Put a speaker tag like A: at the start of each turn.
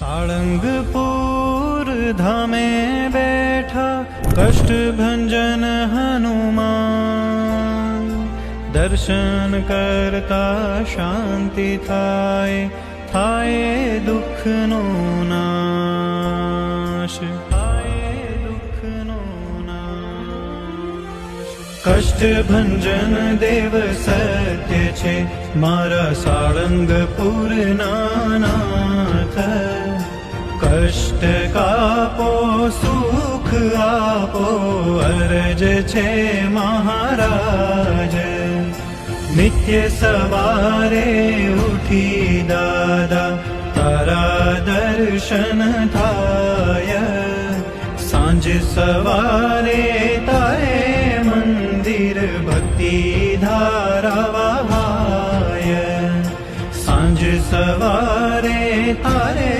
A: સાળંગપુર ધામે બેઠા કષ્ટ ભંજન હનુમાન, દર્શન કરતા શાંતિ થાય, થાય દુઃખનો નાશ, થાય દુઃખનો નાશ. કષ્ટ ભંજન દેવ સત્ય છે, મારા સાળંગપુરના નાથ. કષ્ટ કાપો સુખ આપો, અરજ છે મહારાજ. નિત્ય સવારે ઉઠી દાદા તારા દર્શન થાય, સાંજ સવારે તારે મંદિર ભક્તિ ધારા વહાય. સાંજ સવારે તારે